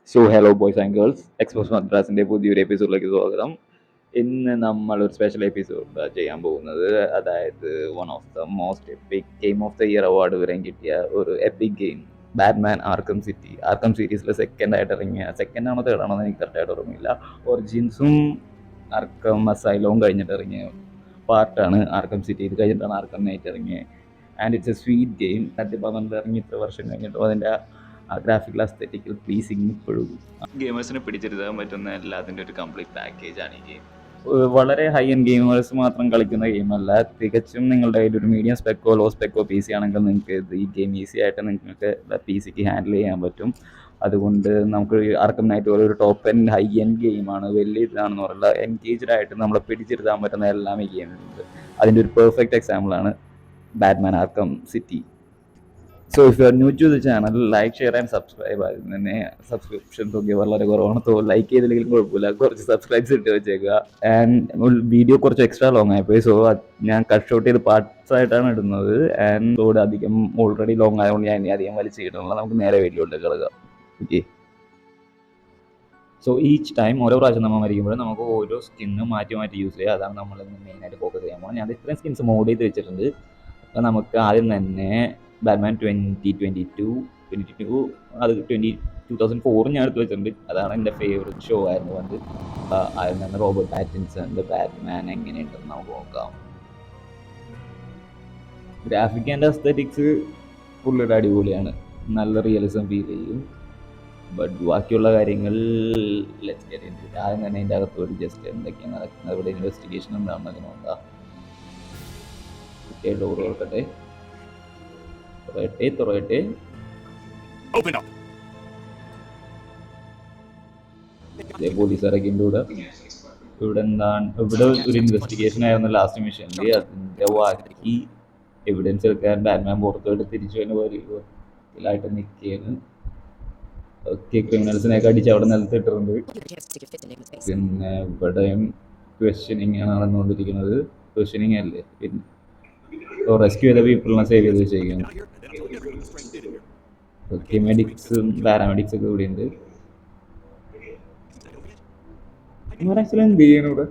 Hello boys and girls, expose മദ്രാസിൻ്റെ പുതിയൊരു എപ്പിസോഡിലേക്ക് സ്വാഗതം. ഇന്ന് നമ്മൾ ഒരു സ്പെഷ്യൽ എപ്പിസോഡ് ചെയ്യാൻ പോകുന്നത്, അതായത് one of the most EPIC game of the year award വരെ കിട്ടിയ ഒരു EPIC game, Batman Arkham city. ആർക്കം സീരീസിൽ സെക്കൻഡായിട്ട് ഇറങ്ങിയ, സെക്കൻഡാണോ തേർഡാണോ എന്ന് എനിക്ക് കറക്റ്റായിട്ട് ഓർമ്മയില്ല, ഒറിജിൻസും ആർക്കം അസൈലവും കഴിഞ്ഞിട്ട് ഇറങ്ങിയ പാർട്ടാണ് ആർക്കം സിറ്റി. ഇത് കഴിഞ്ഞിട്ടാണ് ആർക്കം നൈറ്റ് ഇറങ്ങിയത്. And it's A sweet game. 2012 ഇറങ്ങി ഇത്ര വർഷം കഴിഞ്ഞിട്ടും അതിൻ്റെ ആ ഗ്രാഫിക്കൽ അസ്തെറ്റിക്കൽ പ്ലീസിങ് ഇപ്പോഴും ഗെയിമേഴ്സിനെ പിടിച്ചെടുക്കാൻ പറ്റുന്ന എല്ലാത്തിൻ്റെ ഒരു കംപ്ലീറ്റ് പാക്കേജാണ് ഈ ഗെയിം. വളരെ ഹൈ എൻഡ് ഗെയിമേഴ്സ് മാത്രം കളിക്കുന്ന ഗെയിമല്ല, തികച്ചും നിങ്ങളുടെ കയ്യിൽ ഒരു medium Specco law Specco P C ആണെങ്കിൽ നിങ്ങൾക്ക് ഈ ഗെയിം ഈസി ആയിട്ട് നിങ്ങൾക്ക് പി സിക്ക് ഹാൻഡിൽ ചെയ്യാൻ പറ്റും. അതുകൊണ്ട് നമുക്ക് ആർക്കം നൈറ്റ് പോലെ ഒരു ടോപ്പ് എൻഡ് ഹൈ എൻഡ് ഗെയിമാണ്, വലിയ ഇതാണെന്ന് പറയുന്നത്. എൻഗേജ്ഡ് ആയിട്ട് നമ്മളെ പിടിച്ചെടുക്കാൻ പറ്റുന്ന എല്ലാം ഈ ഗെയിമിലുണ്ട്. അതിൻ്റെ ഒരു പെർഫെക്റ്റ് എക്സാമ്പിളാണ് Batman Arkham City. So if you are new to the channel, like share and subscribe. അതിൽ തന്നെ സബ്സ്ക്രിപ്ഷൻസ് ഒക്കെ വളരെ കുറവാണ്. സോ ലൈക്ക് ചെയ്തില്ലെങ്കിലും കുഴപ്പമില്ല, കുറച്ച് സബ്സ്ക്രൈബ്സ് ഇട്ട് വെച്ചേക്കുക. ആൻഡ് വീഡിയോ കുറച്ച് എക്സ്ട്രാ ലോങ് ആയിപ്പോയി, സോ ഞാൻ കട്ട് ഷോട്ട് ചെയ്ത് പാർട്സ് ആയിട്ടാണ് ഇടുന്നത്. ആൻഡ് തോട് അധികം ഓൾറെഡി ലോങ് ആയതുകൊണ്ട് ഞാൻ ഇനി അധികം വലിച്ചിടുന്നില്ല. നമുക്ക് നേരെ വീഡിയോയിലോട്ട് കിടക്കാം. ഓക്കെ. സോ ഈച്ച് ടൈം ഓരോ പ്രാവശ്യം നമ്മൾ മരിക്കുമ്പോഴും നമുക്ക് ഓരോ സ്കിന്ന് മാറ്റി മാറ്റി യൂസ് ചെയ്യുക. അതാണ് നമ്മൾ മെയിനായിട്ട് ഫോക്കസ് ചെയ്യാൻ പോകുന്നത്. ഞാൻ ഇത്രയും സ്കിൻസ് മോഡ് ചെയ്ത് വെച്ചിട്ടുണ്ട്. അപ്പോൾ നമുക്ക് ആദ്യം തന്നെ ബാറ്റ്മാൻ 2022 അത് 2004 ഞാൻ എടുത്ത് വെച്ചിട്ടുണ്ട്. അതാണ് എൻ്റെ ഫേവറേറ്റ് ഷോ ആയിരുന്നു പണ്ട്. ആദ്യം തന്നെ റോബർട്ട് പാറ്റിൻസന്റെ ബാറ്റ്മാൻ എങ്ങനെയുണ്ടെന്ന് നമുക്ക് നോക്കാം. ഗ്രാഫിക് ആൻഡ് അസ്തെറ്റിക്സ് പുള്ളിയുടെ അടിപൊളിയാണ്, നല്ല റിയലിസം ഫീൽ ചെയ്യും. ബട്ട് ബാക്കിയുള്ള കാര്യങ്ങൾ ആദ്യം തന്നെ അതിൻ്റെ അകത്ത് ഒരു ജസ്റ്റ് എന്തൊക്കെയാണ് നടക്കുന്നത്, ഇവിടെ ഇൻവെസ്റ്റിഗേഷൻ എന്താണെന്നൊക്കെ നോക്കാം. ഡോർ തുറക്കട്ടെ, തുറയട്ടെ. പോലീസുകാരൊക്കെ ഇവിടെ എന്താണ്, ഇവിടെ ഒരു ഇൻവെസ്റ്റിഗേഷൻ ആയിരുന്നു ലാസ്റ്റ് മിഷനിൽ. അതിൻ്റെ ബാക്കി എവിഡൻസ് എടുക്കാൻ ബാറ്റ്മാൻ പുറത്തോട്ട് തിരിച്ചു തന്നെ ഇതിലായിട്ട് നിൽക്കുകയാണ്. ഒക്കെ ക്രിമിനൽസിനെയൊക്കെ അടിച്ച് അവിടെ നിലത്തിട്ടിട്ടുണ്ട്. പിന്നെ ഇവിടെയും ക്വസ്റ്റ്യനിങ് ആണ് നടന്നുകൊണ്ടിരിക്കുന്നത്. ക്വസ്റ്റ്യനിങ് അല്ലേ, പിന്നെ റെസ്ക്യൂ ചെയ്ത പീപ്പിളിനെ സേവ് ചെയ്ത് വെച്ചേക്കുന്നു. ഓക്കെ, മെഡിക്സും പാരാമെഡിക്സ് ഒക്കെ ഇവിടെ ഉണ്ട്. ആക്ച്വലി എന്ത് ചെയ്യണം ഇവിടെ?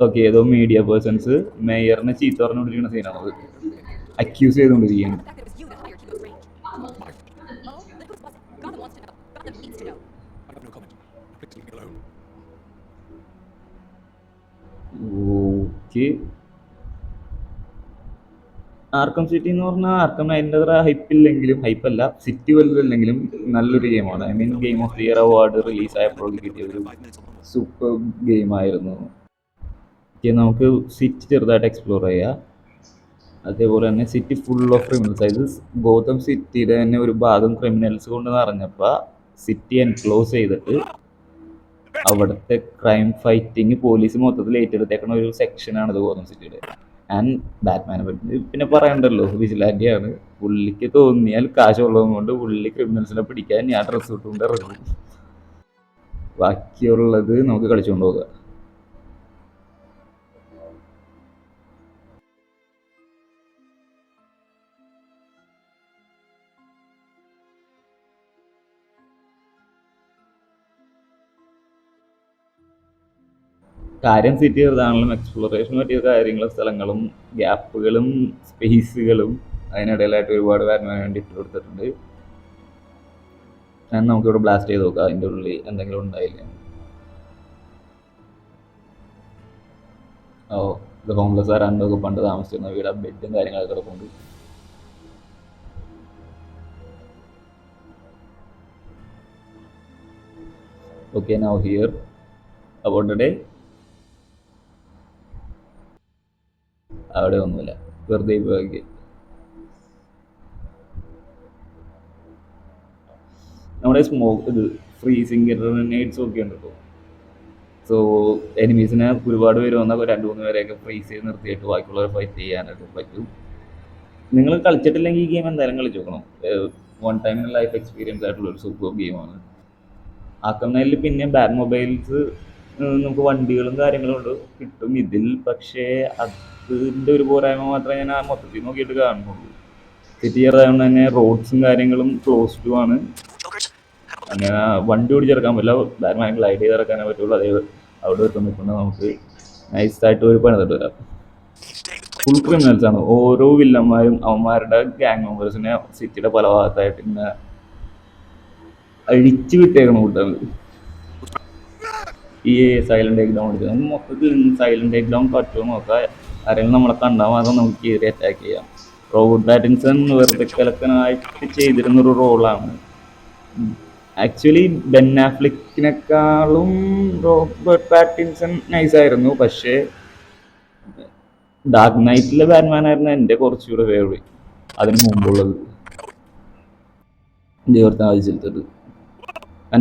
ഓക്കെ, ഏതോ മീഡിയ പേഴ്സൺസ് മേയറിനെ ചീത്ത പറഞ്ഞുകൊണ്ടിരിക്കുന്ന സീനാണത്, അക്യൂസ് ചെയ്തുകൊണ്ടിരിക്കുകയാണ്. ഓക്കെ, ആർക്കം സിറ്റി എന്ന് പറഞ്ഞാൽ ആർക്കം അതിൻ്റെ അത്ര ഹൈപ്പില്ലെങ്കിലും, ഹൈപ്പല്ല സിറ്റി വലുതല്ലെങ്കിലും നല്ലൊരു ഗെയിമാണ്. I mean game of the year award റിലീസായപ്പോൾ കിട്ടിയ ഒരു സൂപ്പർ ഗെയിമായിരുന്നു. നമുക്ക് സിറ്റി ചെറുതായിട്ട് എക്സ്പ്ലോർ ചെയ്യാം. അതേപോലെ തന്നെ സിറ്റി ഫുൾ ഓഫ് ക്രിമിനൽസ്, അതായത് ഗോതം സിറ്റിയുടെ തന്നെ ഒരു ഭാഗം ക്രിമിനൽസ് കൊണ്ട് നിറഞ്ഞപ്പോൾ സിറ്റി എൻക്ലോസ് ചെയ്തിട്ട് അവിടുത്തെ ക്രൈം ഫൈറ്റിങ് പോലീസ് മൊത്തത്തിൽ ഏറ്റെടുത്തേക്കുന്ന ഒരു സെക്ഷനാണിത് ഗോതം സിറ്റിയുടെ. ആൻഡ് ബാറ്റ്മാനെ പറ്റി പിന്നെ പറയണ്ടല്ലോ, വിജിലാൻറ്റിയാണ്. പുള്ളിക്ക് തോന്നിയാൽ കാശുള്ളതും കൊണ്ട് പുള്ളി ക്രിമിനൽസിനെ പിടിക്കാൻ ഞാൻ ഡ്രസ് ഇട്ടുകൊണ്ട് ഇറങ്ങും. ബാക്കിയുള്ളത് നമുക്ക് കളിച്ചുകൊണ്ട് പോകാം. കാര്യം സിറ്റി ചെറുതാണെങ്കിലും എക്സ്പ്ലോറേഷന് പറ്റിയ കാര്യങ്ങളും സ്ഥലങ്ങളും ഗ്യാപ്പുകളും സ്പേസുകളും അതിനിടയിലായിട്ട് ഒരുപാട് ബാറ്റ്മാന് വേണ്ടി ഇട്ട് കൊടുത്തിട്ടുണ്ട്. ഞാൻ നമുക്കിവിടെ ബ്ലാസ്റ്റ് ചെയ്ത് നോക്കാം അതിൻ്റെ ഉള്ളിൽ എന്തെങ്കിലും ഉണ്ടായില്ല. ഓ, ഇത് ഹോംലെസ് ആരാണ്ടൊക്കെ പണ്ട് താമസിച്ചിരുന്ന വീട്, ബെഡും കാര്യങ്ങളൊക്കെ കിടപ്പുണ്ട്. Okay, now here about the day. അവിടെ ഒന്നുമില്ല, വെറുതെ പോയി. നമ്മുടെ സ്മോക്ക് ഇത് ഫ്രീസിങ് ഗ്രനേഡ്സും ഒക്കെ ഉണ്ട് കേട്ടോ. സോ എനിമീസിനെ ഒരുപാട് പേര് വന്നാൽ 2-3 പേരെയൊക്കെ ഫ്രീസ് ചെയ്ത് നിർത്തിയിട്ട് ബാക്കിയുള്ളവരെ ഫൈറ്റ് ചെയ്യാനായിട്ട് പറ്റും. നിങ്ങൾ കളിച്ചിട്ടില്ലെങ്കിൽ ഈ ഗെയിം എന്തായാലും കളിച്ചു നോക്കണം. One time in life experience ആയിട്ടുള്ളൊരു സൂപ്പർ ഗെയിമാണ്. ആർക്കം നൈറ്റിൽ പിന്നെ ബാറ്റ് മൊബൈൽസ് നമുക്ക് വണ്ടികളും കാര്യങ്ങളും ഉണ്ട് കിട്ടും ഇതിൽ. പക്ഷേ അതിൻ്റെ ഒരു പോരായ്മ മാത്രമേ ഞാൻ ആ മൊത്തത്തിൽ നോക്കിയിട്ട് കാണുന്നുള്ളൂ. സിറ്റി ചെറുതായതുകൊണ്ട് തന്നെ റോഡ്സും കാര്യങ്ങളും ക്ലോസ്ഡും ആണ്. അങ്ങനെ വണ്ടി ഓടിച്ചിറക്കാൻ പറ്റില്ല, ബാറ്റ്മാൻ ഗ്ലൈഡ് ചെയ്തിറക്കാനേ പറ്റുള്ളൂ. അതേ അവിടെ എത്തുമ്പോൾ നമുക്ക് നൈസായിട്ട് ഒരു പണി തട്ട് വരാം. ഫുൾ ക്രിമിനൽസ് ആണ് ഓരോ വില്ലന്മാരും. അവന്മാരുടെ ഗ്യാങ് മെമ്പേഴ്സിനെ സിറ്റിയുടെ പല ഭാഗത്തായിട്ട് ഇങ്ങനെ അഴിച്ചു വിട്ടേക്കണം കൂട്ടാണ്. ഈ സൈലന്റ് ടേക്ക് ഡൗൺ എടുക്കുക, മൊത്തത്തിൽ സൈലന്റ് ടേക്ക് ഡൗൺ പറ്റുമോ നോക്കാം. ആരെങ്കിലും നമ്മളെ കണ്ടാൽ മാത്രം നമുക്ക് കയറി അറ്റാക്ക് ചെയ്യാം. റോബർട്ട് പാറ്റിൻസൺ വെറുതെ കലക്കനായിട്ട് ചെയ്തിരുന്നൊരു റോളാണ്. ആക്ച്വലി ബെൻ ആഫ്ലിക്കിനെക്കാളും റോബർട്ട് പാറ്റിൻസൺ നൈസായിരുന്നു. പക്ഷേ ഡാർക്ക് നൈറ്റിലെ ബാറ്റ്മാൻ ആയിരുന്നു എൻ്റെ കുറച്ചുകൂടെ ഫേവറേറ്റ് അതിന് മുമ്പുള്ളത്. ദൈവത്തെ ആവശ്യത്തത്.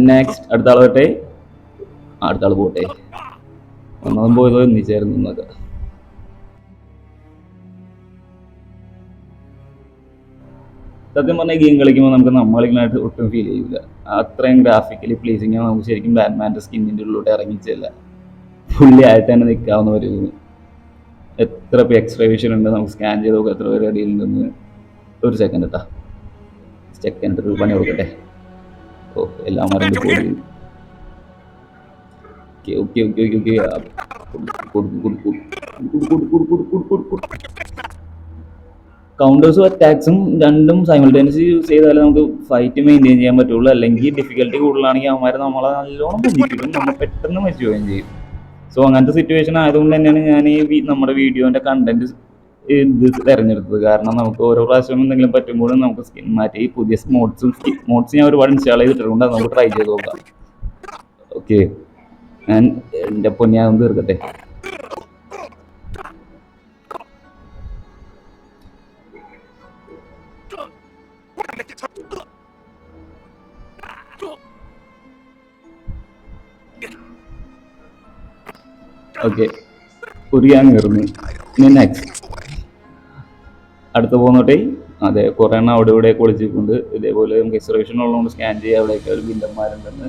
നെക്സ്റ്റ് അടുത്ത ആൾ വട്ടെ, അടുത്ത ആൾ പോട്ടെ. ഒന്നാമതും പോയതോ ഒന്നിച്ചായിരുന്നു എന്നൊക്കെ. സത്യം പറഞ്ഞാൽ ഗെയിം കളിക്കുമ്പോൾ നമുക്ക് നമ്മളിങ്ങനായിട്ട് ഒട്ടും ഫീൽ ചെയ്യില്ല. അത്രയും ഗ്രാഫിക്കലി പ്ലീസിങ് നമുക്ക് ശരിക്കും ബാറ്റ്മാൻ്റെ സ്കിന്നിൻ്റെ ഉള്ളിലോട്ട് ഇറങ്ങിച്ചില്ല. ഫുള്ളി ആയിട്ട് തന്നെ നിൽക്കാവുന്ന ഒരു എത്ര എക്സ്ട്രാ വിഷൻ ഉണ്ട് നമുക്ക് സ്കാൻ ചെയ്ത് നോക്കാം എത്ര പേര് അടിയിലുണ്ടെന്ന്. ഒരു സെക്കൻഡ് കേട്ടാ, സെക്കൻഡ് ഒരു പണി കൊടുക്കട്ടെ. ഓ എല്ലാം മറണ്ട് പോയി. ഓക്കെ ഓക്കെ ഓക്കെ ഓക്കെ കൗണ്ടേഴ്സും അറ്റാക്സും രണ്ടും സൈമിൾട്ടേനിയസ് യൂസ് ചെയ്താലേ നമുക്ക് ഫൈറ്റ് മെയിൻറ്റെയിൻ ചെയ്യാൻ പറ്റുള്ളൂ. അല്ലെങ്കിൽ ഡിഫിക്കൽട്ടി കൂടുതലാണെങ്കിൽ അവന്മാർ നമ്മളെ നല്ലോണം പൊന്നിക്കിട്ടും, നമ്മൾ പെട്ടെന്ന് മരിച്ചു പോവുകയും ചെയ്യും. സോ അങ്ങനത്തെ സിറ്റുവേഷൻ ആയതുകൊണ്ട് തന്നെയാണ് ഞാൻ ഈ നമ്മുടെ വീഡിയോൻ്റെ കണ്ടന്റ് ഇത് തിരഞ്ഞെടുത്തത്. കാരണം നമുക്ക് ഓരോ പ്രാവശ്യം എന്തെങ്കിലും പറ്റുമ്പോഴും നമുക്ക് സ്കിൻ മാറ്റി പുതിയ മോഡ്സ് ഞാൻ ഒരുപാട് ഇൻസ്റ്റാൾ ചെയ്തിട്ടുണ്ട്, അത് നമുക്ക് ട്രൈ ചെയ്ത് നോക്കാം. ഓക്കെ, ഞാൻ എൻ്റെ പൊന്നിയാകും തീർക്കട്ടെ. ഓക്കെ, ഒരു ഗ്യാങ് കയറുന്നു. ഇനി നെക്സ്റ്റ് അടുത്ത് പോകുന്നോട്ടെ. അതെ, കുറേ എണ്ണം അവിടെ ഇവിടെ ഒളിച്ചിട്ടുണ്ട്. ഇതേപോലെ നമുക്ക് എക്സ്ട്രേഷൻ ഉള്ളതുകൊണ്ട് സ്കാൻ ചെയ്യുക എവിടെയൊക്കെ ഒരു ബിൽഡർമാരുണ്ടെന്ന്.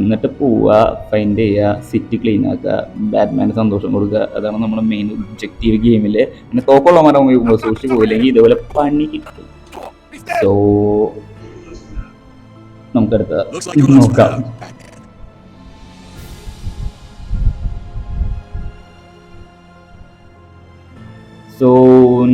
എന്നിട്ട് പോവുക, ഫൈൻഡ് ചെയ്യുക, സിറ്റി ക്ലീൻ ആക്കുക, ബാറ്റ്മാന് സന്തോഷം കൊടുക്കുക. അതാണ് നമ്മുടെ മെയിൻ ഒബ്ജക്റ്റീവ് ഗെയിമിൽ. പിന്നെ തോക്കുള്ള മരം സൂക്ഷിച്ച് പോയില്ലെങ്കിൽ ഇതേപോലെ പണി കിട്ടും. സോ നമുക്കടുത്ത നോക്കാം. സോ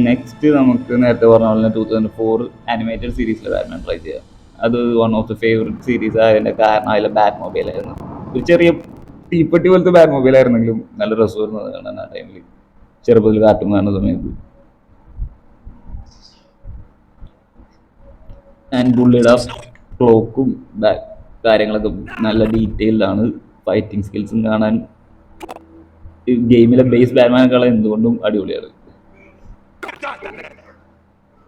നെക്സ്റ്റ് നമുക്ക് നേരത്തെ പറഞ്ഞ പോലെ 2004 ആനിമേറ്റഡ് സീരീസിലെ ബാറ്റ്മാൻ ട്രൈ ചെയ്യാം. അത് one of the favourite series ആയതിൻ്റെ കാരണം അതിലെ ബാറ്റ് മൊബൈലായിരുന്നു. ഒരു ചെറിയ തീപ്പെട്ടി പോലത്തെ ബാറ്റ് മൊബൈലായിരുന്നെങ്കിലും നല്ല രസമായിരുന്നു കാണാൻ ആ ടൈമിൽ, ചെറുപ്പത്തിൽ കാർട്ടൂൺ കാണുന്ന സമയത്ത്. ആൻഡ് പുള്ളിയുടെ ക്ലോക്കും കാര്യങ്ങളൊക്കെ നല്ല ഡീറ്റെയിൽഡാണ്. ഫൈറ്റിംഗ് സ്കിൽസും കാണാൻ ഗെയിമിലെ ബേസ് ബാറ്റ്മാനേക്കാളും എന്തുകൊണ്ടും അടിപൊളിയാണ്.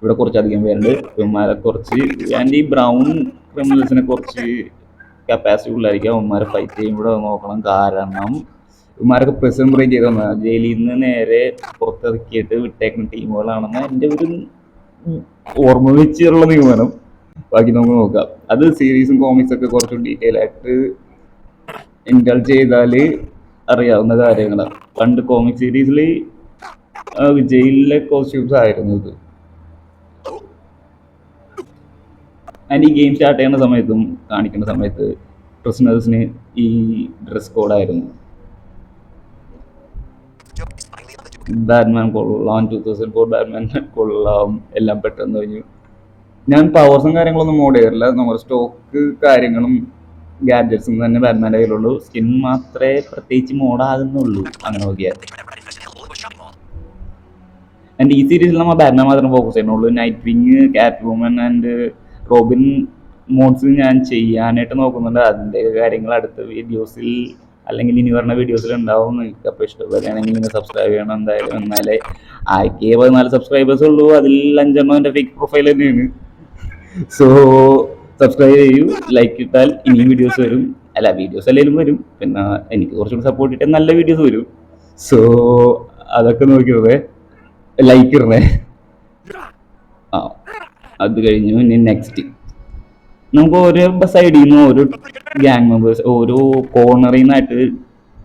ഇവിടെ കുറച്ചധികം പേരുണ്ട്. ഇവന്മാരെ കുറച്ച് ആൻഡ് ഈ ബ്രൗൺ ക്രിമിനൽസിനെ കുറച്ച് കപ്പാസിറ്റി ഉള്ളായിരിക്കും. അവന്മാരെ ഫൈറ്റ് ചെയ്യുമ്പോൾ നോക്കണം. കാരണം ഇവന്മാരൊക്കെ പ്രിസൺ ബ്രേക്ക് ചെയ്ത് വന്നാൽ ജയിലിൽ നിന്ന് നേരെ പുറത്തിറക്കിയിട്ട് വിട്ടേക്കുന്ന ടീമുകളാണെന്ന് എൻ്റെ ഒരു ഓർമ്മ വെച്ചുള്ള നിഗമനം. ബാക്കി നമുക്ക് നോക്കാം. അത് സീരീസും കോമിക്സ് ഒക്കെ കുറച്ച് ഡീറ്റെയിൽ ആയിട്ട് ഇൻഡൾജ് ചെയ്താൽ അറിയാവുന്ന കാര്യങ്ങളാണ്. പണ്ട് കോമിക് സീരീസിൽ ജയിലിലെ കോസ്റ്റ്യൂംസ് ആയിരുന്നു ഇത്. ആൻഡ് ഈ ഗെയിം സ്റ്റാർട്ട് ചെയ്യുന്ന സമയത്തും കാണിക്കുന്ന സമയത്ത് പ്രിസണേഴ്സിന് ഈ ഡ്രസ് കോഡായിരുന്നു. ബാറ്റ്മാൻ കൊള്ളാം, 2004 ബാറ്റ്മാൻ കൊള്ളാം, എല്ലാം പെട്ടെന്ന് കഴിഞ്ഞു. ഞാൻ പവേഴ്സും കാര്യങ്ങളൊന്നും മോഡ് ചെയ്യാറില്ല. നമ്മുടെ സ്റ്റോക്ക് കാര്യങ്ങളും ഗാഡ്ജറ്റ്സും തന്നെ ബാറ്റ്മാൻ്റെ കയ്യിലുള്ളൂ. സ്കിൻ മാത്രമേ പ്രത്യേകിച്ച് മോഡാകുന്നുള്ളൂ അങ്ങനെ നോക്കിയാൽ. ആൻഡ് ഈ സീരീസിൽ നമ്മൾ ബാറ്റ്മാൻ മാത്രം ഫോക്കസ് ചെയ്യുന്നുള്ളൂ. നൈറ്റ് വിങ്, കാറ്റ് വുമൻ ആൻഡ് റോബിൻ മോഡ്സ് ഞാൻ ചെയ്യാനായിട്ട് നോക്കുന്നുണ്ട്. അതിൻ്റെ കാര്യങ്ങൾ അടുത്ത വീഡിയോസിൽ അല്ലെങ്കിൽ ഇനി വരുന്ന വീഡിയോസിൽ ഉണ്ടാവും. നിങ്ങൾക്ക് അപ്പോൾ ഇഷ്ടപ്പെടുകയാണെങ്കിൽ നിങ്ങൾ സബ്സ്ക്രൈബ് ചെയ്യണം എന്തായാലും. എന്നാലേ 14 സബ്സ്ക്രൈബേഴ്സ് ഉള്ളൂ. അതിൽ 5 എൻ്റെ ഫേക്ക് പ്രൊഫൈൽ തന്നെയാണ്. സോ സബ്സ്ക്രൈബ് ചെയ്യൂ, ലൈക്ക് ഇട്ടാൽ ഇനിയും വീഡിയോസ് വരും. അല്ല, വീഡിയോസ് അല്ലെങ്കിലും വരും. പിന്നെ എനിക്ക് കുറച്ചുകൂടി സപ്പോർട്ട് ഇട്ടാൽ നല്ല വീഡിയോസ് വരും. സോ അതൊക്കെ നോക്കിയതേ ലൈക്ക് ഇടണേ. ആ, അത് കഴിഞ്ഞു. ഇനി നെക്സ്റ്റ് നമുക്ക് ഓരോ സൈഡിൽ നിന്ന് ഓരോ ഗ്യാങ് മെമ്പേഴ്സ് ഓരോ കോർണറിൽ നിന്നായിട്ട്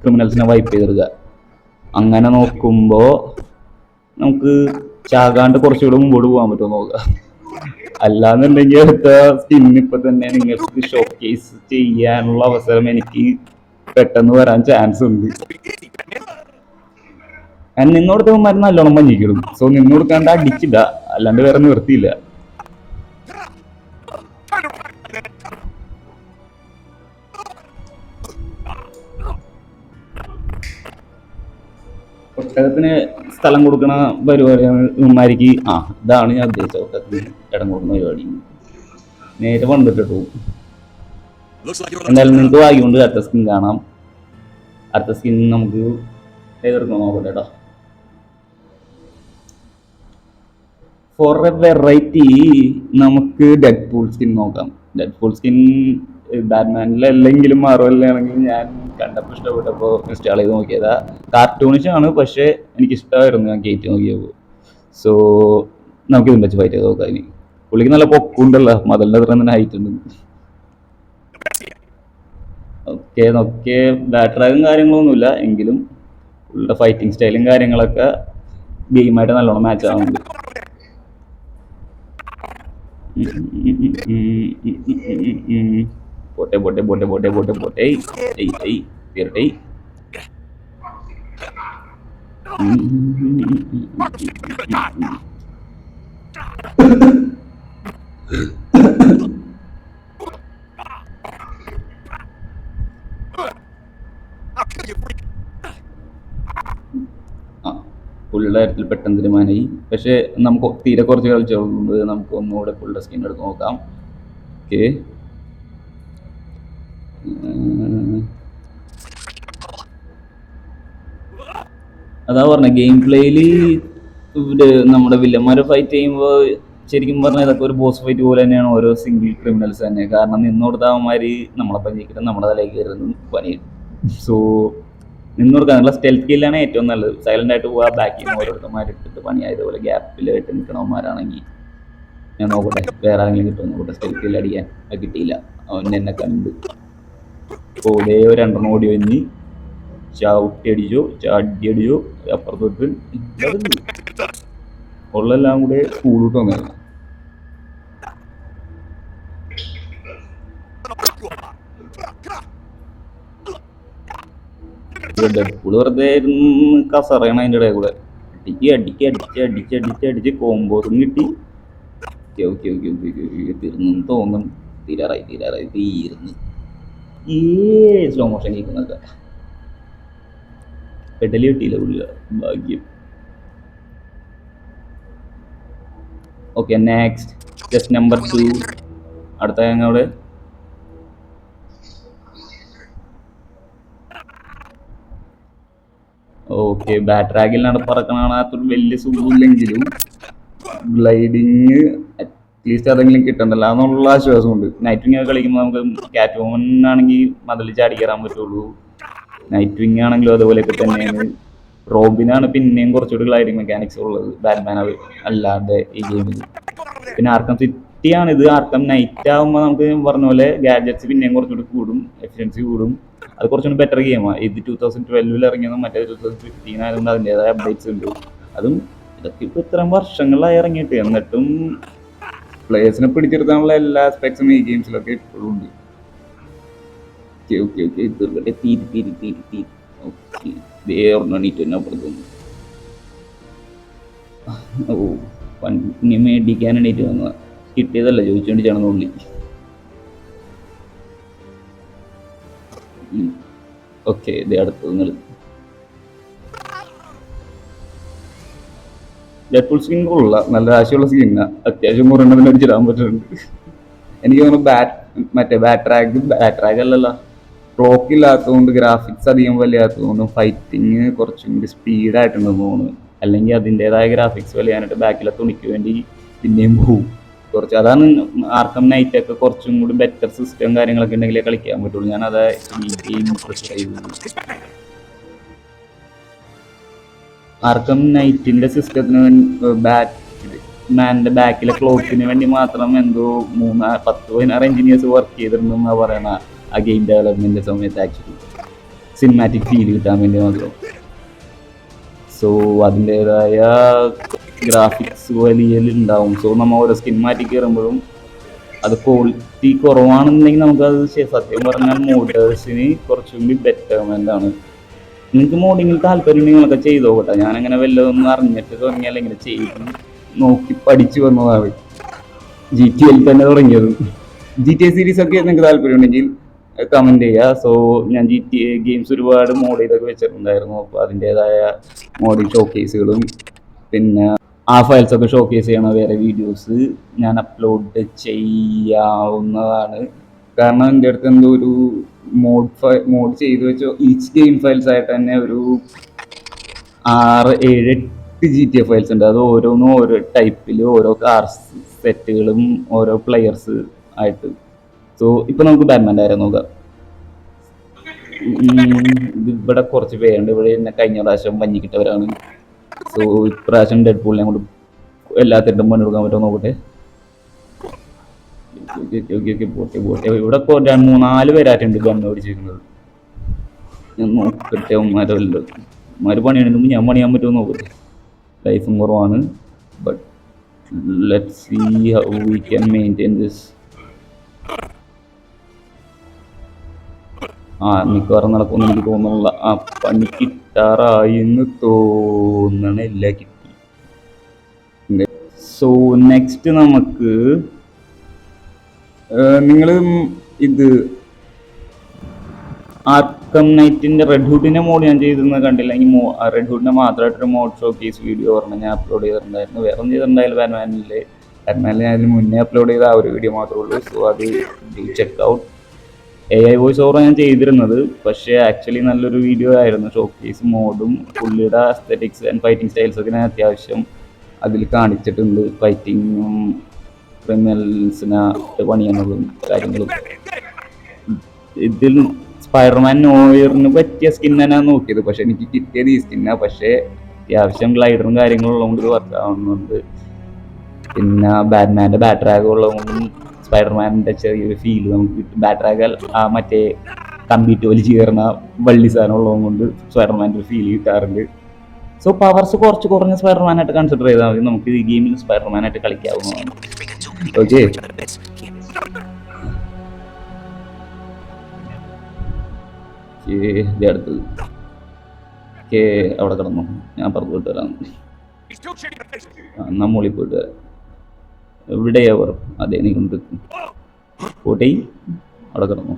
ക്രിമിനൽസിനെ വൈപ്പ് ചെയ്തെടുക്കുക. അങ്ങനെ നോക്കുമ്പോൾ നമുക്ക് ചാകാണ്ട് കുറച്ചുകൂടെ മുമ്പോട്ട് പോകാൻ പറ്റുമോ നോക്കുക. അല്ലാന്നുണ്ടെങ്കിൽ അടുത്ത സ്കിൻ ഇപ്പൊ തന്നെ നിങ്ങൾക്ക് ഷോപ്പ് കേസ് ചെയ്യാനുള്ള അവസരം എനിക്ക് പെട്ടെന്ന് വരാൻ ചാൻസ് ഉണ്ട്. ഞാൻ നിന്നോടത്തവന്മാർ നല്ലോണം പഞ്ഞിക്കിടും. സോ നിന്നോടുക്കാണ്ട് അടിച്ചില്ല, അല്ലാണ്ട് വേറെ നിവർത്തിയില്ല. ഒട്ടകത്തിന് സ്ഥലം കൊടുക്കണ പരിപാടിയാണ് ഇവന്മാർക്ക്. ഇതാണ് ഞാൻ ഉദ്ദേശിച്ചത്, ഒട്ടകത്തിന് ഇടം കൊടുക്കുന്ന പരിപാടി. നേരെ വന്നിട്ടിട്ടു. എന്തായാലും നിങ്ങൾക്ക് വാങ്ങിക്കൊണ്ട് അടുത്ത സ്കിൻ കാണാം. അടുത്ത സ്കിൻ നമുക്ക് ഏതെടുക്കണം നോക്കട്ടെ കേട്ടോ. ഫോർ എ വെറൈറ്റി നമുക്ക് ഡെഡ് പൂൾ സ്കിൻ നോക്കാം. ഡെഡ് പൂൾ സ്കിൻ ബാറ്റ്മാനിലല്ലെങ്കിലും മാർവലിലാണെങ്കിലും ഞാൻ കണ്ടപ്പോൾ ഇഷ്ടപ്പെട്ടപ്പോൾ ഇൻസ്റ്റാൾ ചെയ്ത് നോക്കിയതാ. കാർട്ടൂണിഷ് ആണ്, പക്ഷേ എനിക്കിഷ്ടമായിരുന്നു ഞാൻ കയറ്റി നോക്കിയപ്പോൾ. സോ നമുക്കിതും വെച്ച് ഫൈറ്റ് ചെയ്ത് നോക്കാം. ഇനി പുള്ളിക്ക് നല്ല പൊക്കുണ്ടല്ലോ, മതലിൻ്റെ അത്ര തന്നെ ഹൈറ്റ് ഉണ്ട്. ഓക്കെ ബാറ്ററാകും കാര്യങ്ങളൊന്നുമില്ല, എങ്കിലും പുള്ളിയുടെ ഫൈറ്റിംഗ് സ്റ്റൈലും കാര്യങ്ങളൊക്കെ ഗെയിമായിട്ട് നല്ലോണം മാച്ച് ആവുന്നുണ്ട്. പോട്ടെ തീരട്ടെ. പുള്ളിയുടെ കാര്യത്തിൽ പെട്ടെന്ന് തീരുമാനമായി. പക്ഷെ നമുക്ക് തീരെ കുറച്ച് കളിച്ചുകൊണ്ട് നമുക്ക് ഒന്നുകൂടെ പുള്ളിയുടെ സ്കിൻ എടുത്ത് നോക്കാം. ഓക്കെ, അതാ പറഞ്ഞ ഗെയിം പ്ലേയില് നമ്മുടെ വില്ലന്മാരെ ഫൈറ്റ് ചെയ്യുമ്പോൾ ശരിക്കും പറഞ്ഞാൽ ഇതൊക്കെ ഒരു ബോസ് ഫൈറ്റ് പോലെ തന്നെയാണ് ഓരോ സിംഗിൾ ക്രിമിനൽസ് തന്നെ. കാരണം നിന്നോടത്താവന്മാര് നമ്മളെ പഞ്ചിക്കിട്ട് നമ്മുടെ തലയിൽ കയറുന്നു പണിയും. സോ നിന്നോടുക്കാനുള്ള സ്റ്റെൽത്ത് കില്ലാണ് ഏറ്റവും നല്ലത്. സൈലന്റ് ആയിട്ട് പോവാ, ബാക്കിൽ നിന്ന് ഓരോരുത്തന്മാരെടുത്തിട്ട് പണിയായതുപോലെ ഗ്യാപ്പിലായിട്ട് നിൽക്കണവന്മാരാണെങ്കിൽ ഞാൻ നോക്കട്ടെ വേറെ ആരെങ്കിലും കിട്ടുമെന്ന് നോക്കട്ടെ. സ്റ്റെൽത്ത് കില്ല് അടിക്കാൻ അത് കിട്ടിയില്ല. അവൻ എന്നെ കണ്ട് ഒരേ ഒരു രണ്ടെണ്ണം ഓടി വന്ന് ചവിട്ടി അടിച്ചോ, ചാടി അടിച്ചോ, അപ്പുറത്തോട്ട് ഉള്ളെല്ലാം കൂടെ സ്കൂളിട്ട് വന്നായിരുന്നു. ഡെഡ്പൂൾ വെറുതെ കസറയണം അതിൻ്റെ ഇടയിൽ കൂടെ. അടിച്ച് കോമ്പോസും കിട്ടി. തീർന്നു തോന്നും. തീർന്ന് സ്ലോ മോഷൻ കേൾക്കുന്നൊക്കെ പെടലി കിട്ടിയില്ല പുള്ളിയ ഭാഗ്യം. Okay, next just number 2. അടുത്ത ഞങ്ങളുടെ ഓക്കെ ബാറ്റ്രാഗിലാണ് പറക്കണാണ്. അതൊരു വലിയ സുഖമില്ലെങ്കിലും ഗ്ലൈഡിങ് അറ്റ്ലീസ്റ്റ് അതെങ്കിലും കിട്ടണ്ടല്ലോ എന്നുള്ള ആശ്വാസമുണ്ട്. നൈറ്റ് വിങ് കളിക്കുമ്പോൾ നമുക്ക് കാറ്റ് വുമൺ ആണെങ്കിൽ മതിൽ ചാടി കയറാൻ പറ്റുള്ളൂ. നൈറ്റ് വിങ് ആണെങ്കിലും അതുപോലെയൊക്കെ തന്നെയാണ്. റോബിനാണ് പിന്നെയും കുറച്ചുകൂടി ഗ്ലൈഡിങ് മെക്കാനിക്സ് ഉള്ളത് ബാറ്റ്മാൻ അല്ലാതെ ഈ ഗെയിമിൽ. പിന്നെ ആർക്കം സിറ്റിയാണിത്. ആർക്കം നൈറ്റ് ആകുമ്പോൾ നമുക്ക് പറഞ്ഞ പോലെ ഗാഡ്ജറ്റ്സ് പിന്നെയും കുറച്ചുകൂടി കൂടും, എഫിഷ്യൻസി കൂടും. അത് കുറച്ചുകൂടി ബെറ്റർ ഗെയിമാണ്. ഇത് 2012 ഇറങ്ങിയതും മറ്റേ 2015 ആയതുകൊണ്ട് അതിൻ്റെതായ അപ്ഡേറ്റ്സ് ഉണ്ട്. അതും ഇതൊക്കെ ഇപ്പോൾ ഇത്രയും വർഷങ്ങളായി ഇറങ്ങിയിട്ട് എന്നിട്ടും പ്ലേയേഴ്സിനെ പിടിച്ചെടുക്കാനുള്ള എല്ലാ ആസ്പെക്ട്സും ഈ ഗെയിംസിലൊക്കെ ഇപ്പോഴും ഉണ്ട്. തീർക്കട്ടെ. തീരി അപ്പുറത്തൊന്നും പണി മേടിക്കാൻ എണീറ്റ് വന്നതാണ്. കിട്ടിയതല്ല, ചോദിച്ചുകൊണ്ട് ചേർന്നുള്ളി. ഓക്കെ, ഇത് അടുത്തത് നിങ്ങൾ ഡെഡ്പൂൾ സ്കിൻ കൊള്ള നല്ല ആശയമുള്ള സ്കിന്നാ. അത്യാവശ്യം മുറെണ്ണത്തിന് അടിച്ചിടാൻ പറ്റുന്നുണ്ട്. എനിക്ക് തോന്നുന്നു മറ്റേ ബാറ്റ്രാഗ് അല്ലല്ലോ, ക്ലോക്ക് ഇല്ലാത്തതുകൊണ്ട് ഗ്രാഫിക്സ് അധികം വലിയാത്തതുകൊണ്ടും ഫൈറ്റിങ് കുറച്ചും കൂടി സ്പീഡായിട്ടുണ്ടെന്ന് തോന്നുന്നു. അല്ലെങ്കിൽ അതിൻ്റെതായ ഗ്രാഫിക്സ് വലിയാനായിട്ട് ബാക്കിലെ തുണിക്ക് വേണ്ടി പിന്നെയും പോവും കുറച്ച്. അതാണ് ആർക്കം നൈറ്റ് ഒക്കെ കുറച്ചും കൂടി ബെറ്റർ സിസ്റ്റം കാര്യങ്ങളൊക്കെ ഉണ്ടെങ്കിലേ കളിക്കാൻ പറ്റുള്ളൂ. ഞാൻ അത് ഈ ഗെയിം പ്രിഫർ ചെയ്യുന്നു. ആർക്കം നൈറ്റിന്റെ സിസ്റ്റത്തിന് ബാറ്റ്മാന്റെ ബാക്കിലെ ക്ലോക്കിന് വേണ്ടി മാത്രം എന്തോ 10-16 എഞ്ചിനീയേഴ്സ് വർക്ക് ചെയ്തിട്ടുണ്ടെന്നാണ് പറയണ ആ ഗെയിം ഡെവലപ്മെന്റ് സമയത്ത്. ആക്ച്വലി സിനിമാറ്റിക് ഫീൽ കിട്ടാൻ വേണ്ടി മാത്രം. സോ അതിൻ്റെതായ ഗ്രാഫിക്സ് വലിയ ഉണ്ടാവും. സോ നമ്മൾ ഓരോ സ്കിൻ മാറ്റി കയറുമ്പോഴും അത് ക്വാളിറ്റി കുറവാണെന്നുണ്ടെങ്കിൽ നമുക്കത് സത്യം പറഞ്ഞാൽ മോഡേഴ്സിന് കുറച്ചും കൂടി ബെറ്റർമെൻ്റ് ആണ്. നിങ്ങൾക്ക് മോഡിങ്ങിൽ താല്പര്യം നിങ്ങളൊക്കെ ചെയ്തോ കേട്ടോ. ഞാനങ്ങനെ വല്ലതൊന്നും അറിഞ്ഞിട്ട് തുടങ്ങിയാൽ ഇങ്ങനെ ചെയ്ത് നോക്കി പഠിച്ചു വന്നതാണ്. GTA തന്നെ തുടങ്ങിയത്. GTA സീരീസ് ഒക്കെ നിങ്ങൾക്ക് താല്പര്യം ഉണ്ടെങ്കിൽ കമൻറ്റ് ചെയ്യുക. സോ ഞാൻ GTA ഗെയിംസ് ഒരുപാട് മോഡ് ചെയ്തൊക്കെ വെച്ചിട്ടുണ്ടായിരുന്നു. അപ്പോൾ അതിൻ്റേതായ മോഡിങ് ഷോക്കേസുകളും പിന്നെ ആ ഫയൽസ് ഒക്കെ ഷോക്കേസ് ചെയ്യണ വേറെ വീഡിയോസ് ഞാൻ അപ്ലോഡ് ചെയ്യാവുന്നതാണ്. കാരണം എൻ്റെ അടുത്ത് എന്തോ ഒരു മോഡ് ചെയ്ത് വെച്ചോ ഈച്ച് ഗെയിം ഫയൽസ് ആയിട്ട് തന്നെ ഒരു 6-7-8 GTA ഫയൽസ് ഉണ്ട്. അത് ഓരോന്നും ഓരോ ടൈപ്പിൽ ഓരോ കാർ സെറ്റുകളും ഓരോ പ്ലെയേഴ്സ് ആയിട്ട്. സോ ഇപ്പം നമുക്ക് ബാറ്റ്മാൻ്റെ കാര്യം നോക്കാം. ഇവിടെ കുറച്ച് പേരുണ്ട്. ഇവിടെ എന്നെ കഴിഞ്ഞ പ്രാവശ്യം വഞ്ഞിക്കിട്ടവരാണ്. സോ ഇപ്രാവശ്യം ഡെഡ് പൂളിനെ കൊണ്ട് എല്ലാത്തിട്ടും പണിയെടുക്കാൻ പറ്റുമോ നോക്കട്ടെ. പോട്ടെ. ഇവിടെ 3-4 പേരായിട്ടുണ്ട് ഗണ്ണ് പിടിച്ചിരിക്കുന്നത്. ഞാൻ നോക്കട്ടെ. ഉമ്മാര് പണിയെടുക്കുമ്പോൾ ഞാൻ പണിയാൻ പറ്റുമോ നോക്കട്ടെ. ലൈഫും കുറവാണ്. But let's see how we can maintain this. മിക്കവാറും നടക്കുമെന്ന് എനിക്ക് തോന്നുന്നില്ല. പണി കിട്ടാറായി എന്ന് തോന്നണില്ല. കിട്ടി. സോ നെക്സ്റ്റ് നമുക്ക് നിങ്ങൾ ഇത് ആർക്കം നൈറ്റിൻ്റെ റെഡ് ഹുഡിൻ്റെ മോഡ് ഞാൻ ചെയ്തെന്ന് കണ്ടില്ല. ഈ റെഡ് ഹുഡിൻ്റെ മാത്രമായിട്ടൊരു മോഡ് ഷോ കേസ് വീഡിയോ പറഞ്ഞ് ഞാൻ അപ്ലോഡ് ചെയ്തിട്ടുണ്ടായിരുന്നു. വേറെ ഒന്നും ചെയ്തിട്ടുണ്ടായില്ല. ബാറ്റ്മാനിൽ ഞാൻ അതിന് മുന്നേ അപ്ലോഡ് ചെയ്ത ആ ഒരു വീഡിയോ മാത്രമേ ഉള്ളൂ. സോ അത് check out. AI voice over ഞാൻ ചെയ്തിരുന്നത്. പക്ഷേ ആക്ച്വലി നല്ലൊരു വീഡിയോ ആയിരുന്നു. ഷോ കേസ് മോഡും പുള്ളിയുടെ അസ്തെറ്റിക്സ് ആൻഡ് ഫൈറ്റിംഗ് സ്റ്റൈൽസൊക്കെ ഞാൻ അത്യാവശ്യം അതിൽ കാണിച്ചിട്ടുണ്ട്. ഫൈറ്റിങ്ങും ക്രിമിനൽസിനെ പണിയുന്നതും കാര്യങ്ങളും. ഇതിൽ സ്പൈഡർമാൻ നോയറിന് പറ്റിയ സ്കിൻ തന്നെയാണ് നോക്കിയത്. പക്ഷെ എനിക്ക് കിട്ടിയത് ഈ സ്കിന്നാണ്. പക്ഷേ അത്യാവശ്യം ഗ്ലൈഡറും കാര്യങ്ങളും ഉള്ളതുകൊണ്ട് വർക്ക് ആവുന്നുണ്ട്. പിന്നെ ബാറ്റ്മാൻ്റെ ബാറ്റ്രാഗ് ഉള്ളതുകൊണ്ടും സ്പൈഡർമാൻ്റെ ചെറിയൊരു ഫീല് നമുക്ക് കിട്ടും. ബാറ്റ്രാഗ് മറ്റേ കമ്പിറ്റ് വലിച്ച് കയറുന്ന വള്ളി സാധനം ഉള്ളതും കൊണ്ട് സ്പൈഡർമാൻ്റെ ഒരു ഫീൽ കിട്ടാറുണ്ട്. സോ പവർസ് കുറച്ച് കുറഞ്ഞ സ്പൈഡർമാനായിട്ട് കൺസിഡർ ചെയ്താൽ മതി. നമുക്ക് ഈ ഗെയിമിൽ സ്പൈഡർമാനായിട്ട് കളിക്കാവുന്നതാണ്. ഓക്കെ, അടുത്തത് അവിടെ കിടന്നു. ഞാൻ പുറത്ത് പോയിട്ട് വരാം. നമ്മളിൽ പോയിട്ട് വരാം. എവിടെയാ പറ? അതെ, നീ കൊണ്ട് പോട്ടെ. അവിടെ കിടന്നു.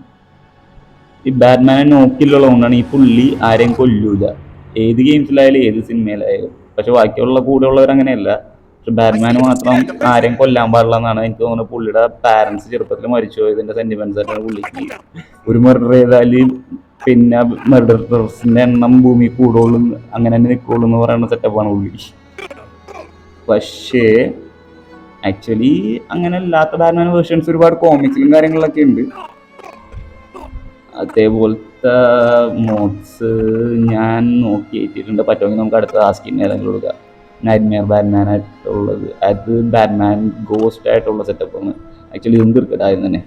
ഈ ബാറ്റ്മാനെ നോക്കില്ലുള്ളതുകൊണ്ടാണ് ഈ പുള്ളി ആരെയും കൊല്ലൂല. ഏത് ഗെയിംസിലായാലും ഏത് സിനിമയിലായാലും. പക്ഷെ ബാക്കിയുള്ള കൂടെ ഉള്ളവർ അങ്ങനെയല്ല. പക്ഷെ ബാറ്റ്മാന് മാത്രം ആരെയും കൊല്ലാൻ പാടില്ല എന്നാണ് എനിക്ക് തോന്നുന്നത്. പുള്ളിയുടെ പാരൻസ് ചെറുപ്പത്തിൽ മരിച്ചു പോയതിൻ്റെ സെന്റിമെന്റ്സ് ആയിട്ടാണ് പുള്ളിക്ക്. ഒരു മർഡർ ചെയ്താൽ പിന്നെ മർഡറേഴ്സിൻ്റെ എണ്ണം ഭൂമി കൂടുള്ളൂ, അങ്ങനെ തന്നെ നിൽക്കുള്ളൂ എന്ന് പറയുന്ന സെറ്റപ്പാണ് പുള്ളി. പക്ഷേ ആക്ച്വലി അങ്ങനെ അല്ലാത്ത ബാറ്റ്മാൻ വേർഷൻസ് ഒരുപാട് കോമിക്സിലും കാര്യങ്ങളിലൊക്കെ ഉണ്ട്. അതേപോലത്തെ മോഡ്സ് ഞാൻ നോക്കിയിട്ടുണ്ട്. പറ്റുമെങ്കിൽ നമുക്ക് അടുത്ത ആ സ്കിൻ ഏതെങ്കിലും കൊടുക്കാം. നൈറ്റ്മെയർ ബാറ്റ്മാൻ ആയിട്ടുള്ളത്. അത് ബാറ്റ്മാൻ ഗോസ്റ്റ് ആയിട്ടുള്ള സെറ്റപ്പാണ്. ആക്ച്വലി ഇതും തീർക്കട്ടെ ആദ്യം തന്നെ.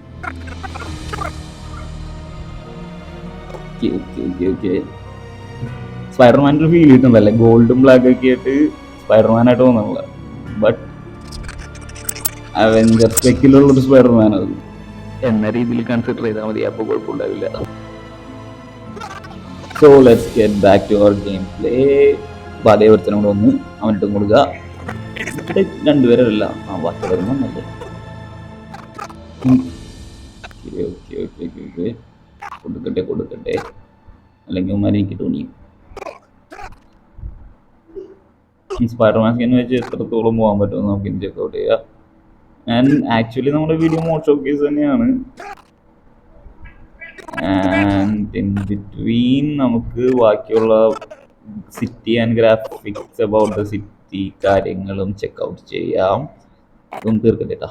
സ്പൈഡർമാൻ്റെ ഒരു ഫീൽ കിട്ടുന്നതല്ലേ, ഗോൾഡും ബ്ലാക്ക് ഒക്കെ ആയിട്ട് സ്പൈഡർമാനായിട്ട് തോന്നുന്നില്ല. ബട്ട് അവെഞ്ചർസ് ടെക്കിലുള്ളൊരു സ്പൈഡർമാൻ അത് എന്ന രീതിയിൽ കൺസിഡർ ചെയ്താൽ മതി. അപ്പോൾ കുഴപ്പമുണ്ടാവില്ല. So let's get back to our gameplay. അപ്പോൾ അതേ ഒരുത്തനും കൂടെ ഒന്ന് അവനിട്ടും കൊടുക്കുക. ഇവിടെ രണ്ടുപേരല്ല, ബാക്കി വരുന്നല്ലേ. ഓക്കെ കൊടുക്കട്ടെ അല്ലെങ്കിൽ ഉമ്മാരെനിക്ക് തോന്നിയും. സ്പൈഡർമാൻ സ്കിൻ വെച്ച് എത്രത്തോളം പോകാൻ പറ്റുമെന്ന് നമുക്ക് ഇനി ചെക്ക് ഔട്ട് ചെയ്യാം. ആൻഡ് ആക്ച്വലി നമ്മുടെ വീഡിയോ മോഡ് ഷോക്കേസ് തന്നെയാണ്. ആൻഡ് ഇൻ ബിറ്റ്വീൻ നമുക്ക് ബാക്കിയുള്ള city and graphics about the city കാര്യങ്ങളും ചെക്ക് ഔട്ട് ചെയ്യാം. ഇതൊന്നും തീർക്കട്ടെ കേട്ടോ.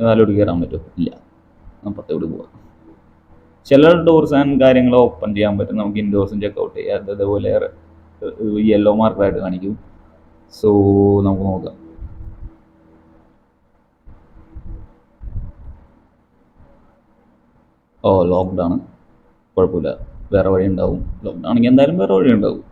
നാലോട്ട് കയറാൻ പറ്റുമോ? ഇല്ല, അപ്പുറത്തോട്ട് പോവാം. ചില ഡോർസ് ആൻഡ് കാര്യങ്ങൾ ഓപ്പൺ ചെയ്യാൻ പറ്റും. നമുക്ക് ഇൻഡോർസും ചെക്ക് ഔട്ട് ചെയ്യാം. അതേപോലെ യെല്ലോ മാർക്കറായിട്ട് കാണിക്കും. സോ നമുക്ക് നോക്കാം. ഓ ലോക്ക്ഡൗൺ കുഴപ്പമില്ല, വേറെ വഴി ഉണ്ടാവും. ലോക്ക്ഡൗൺ ആണെങ്കിൽ എന്തായാലും വേറെ വഴി ഉണ്ടാവും.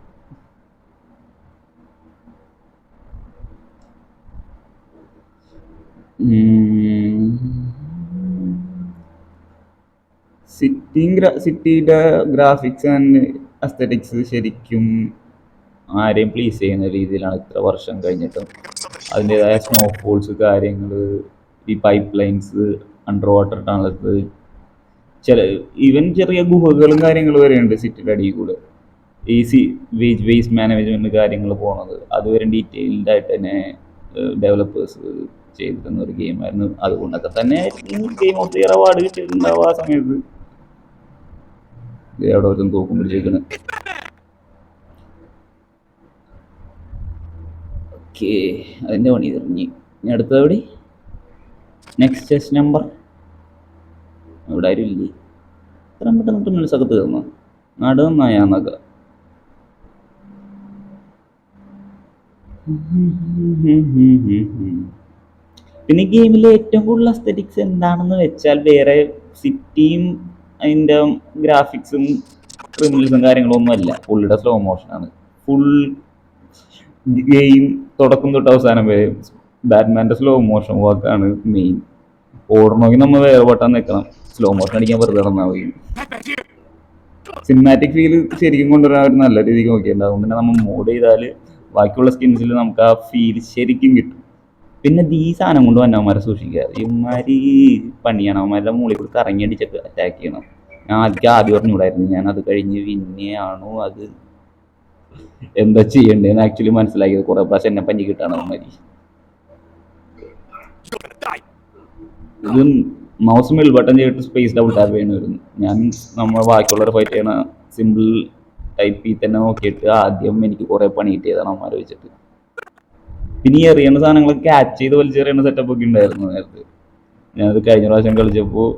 സിറ്റിയുടെ ഗ്രാഫിക്സ് ആൻഡ് അസ്തറ്റിക്സ് ശരിക്കും ആരെയും പ്ലീസ് ചെയ്യുന്ന രീതിയിലാണ് ഇത്ര വർഷം കഴിഞ്ഞിട്ടും. അതിൻ്റെതായ സ്നോഫോൾസ്, കാര്യങ്ങൾ, ഈ pipe lines, under water tunnels, even ചെറിയ ഗുഹകളും കാര്യങ്ങളും വരെ ഉണ്ട് സിറ്റിയുടെ അടിയിൽ കൂടെ. ഈ വേസ്റ്റ് മാനേജ്മെന്റ് കാര്യങ്ങൾ പോണത് അതുവരെ ഡീറ്റെയിൽഡ് ആയിട്ട് തന്നെ ഡെവലപ്പേഴ്സ് ചെയ്തിരുന്ന ഒരു ഗെയിമായിരുന്നു. അതുകൊണ്ടൊക്കെ തന്നെ game of the year award കിട്ടിയിട്ടുണ്ടാവും ആ സമയത്ത്. അവിടെ ഒരു തൂക്കം പിടിച്ചേക്കണ്. ഓക്കെ, അതിൻ്റെ പണി തെറിഞ്ഞ്. ഇനി അടുത്തത് എവിടെ? നെക്സ്റ്റ് ചെസ് നമ്പർ ഇവിടെ ആരും ഇല്ലേ? ഇത്രയും പെട്ടെന്ന് ക്രിമിനൽസൊക്കെ തീർന്നു. നാട് നന്നായാന്നൊക്കെ. പിന്നെ ഗെയിമിലെ ഏറ്റവും കൂടുതൽ അസ്തറ്റിക്സ് എന്താണെന്ന് വെച്ചാൽ വേറെ സിറ്റിയും അതിൻ്റെ ഗ്രാഫിക്സും ക്രിമിനൽസും കാര്യങ്ങളൊന്നും അല്ല, പുള്ളിയുടെ സ്ലോ മോഷനാണ്. ഫുൾ ഗെയിം തുടക്കം തൊട്ട് അവസാനം വരെ ബാറ്റ്മാൻ്റെ സ്ലോ മോഷൻ വാക്കാണ് മെയിൻ. ഓടണമെങ്കിൽ നമ്മൾ വേറെ വട്ടാൻ നിൽക്കണം, സ്ലോ മോഷൻ അടിക്കാൻ വെറുതെ നടന്നാൽ മതി. സിനിമാറ്റിക് ഫീൽ ശരിക്കും കൊണ്ടുവരാൻ ഒരു നല്ല രീതിക്ക് നോക്കിയിട്ടുണ്ടാകും. പിന്നെ നമ്മൾ മോഡ് ചെയ്താൽ ബാക്കിയുള്ള സ്കിൻസിൽ നമുക്ക് ആ ഫീൽ ശരിക്കും കിട്ടും. പിന്നെ ഈ സാധനം കൊണ്ട് വന്നവന്മാരെ സൂക്ഷിക്കുക. ഇവന്മാര് പണിയാണ്, അവന്മാരുടെ മുകളിൽ കൂടി കറങ്ങി അടിച്ചൊക്കെ അറ്റാക്ക് ചെയ്യണം. ഞാൻ ആദ്യം പറഞ്ഞുകൂടായിരുന്നു, ഞാൻ അത് കഴിഞ്ഞ് പിന്നെയാണോ അത് എന്താ ചെയ്യണ്ടേന്ന് ആക്ച്വലി മനസ്സിലാക്കിയത്. കുറെ പ്രാവശ്യം എന്നെ പഞ്ഞി കിട്ടാണ് അവന്മാര്. ഇത് മൗസ് മിൽ ബട്ടൺ ചെയ്തിട്ട് സ്പേസ് ഡബിൾ ടാപ്പ് ചെയ്യണമായിരുന്നു. ഞാൻ നമ്മൾ ബാക്കിയുള്ളവരെ ഫൈറ്റ് ചെയ്യണ സിമ്പിൾ ടൈപ്പിൽ തന്നെ നോക്കിയിട്ട് ആദ്യം എനിക്ക് കുറെ പണി കിട്ടിയതാണ് അവന്മാരെ വെച്ചിട്ട്. പിന്നെ ഈ എറിയുന്ന സാധനങ്ങൾ ക്യാച്ച് ചെയ്ത് വലിച്ചെറിയുന്ന സെറ്റപ്പ് ഒക്കെ ഉണ്ടായിരുന്നു നേരത്തെ. ഞാനത് കഴിഞ്ഞ പ്രാവശ്യം കളിച്ചപ്പോൾ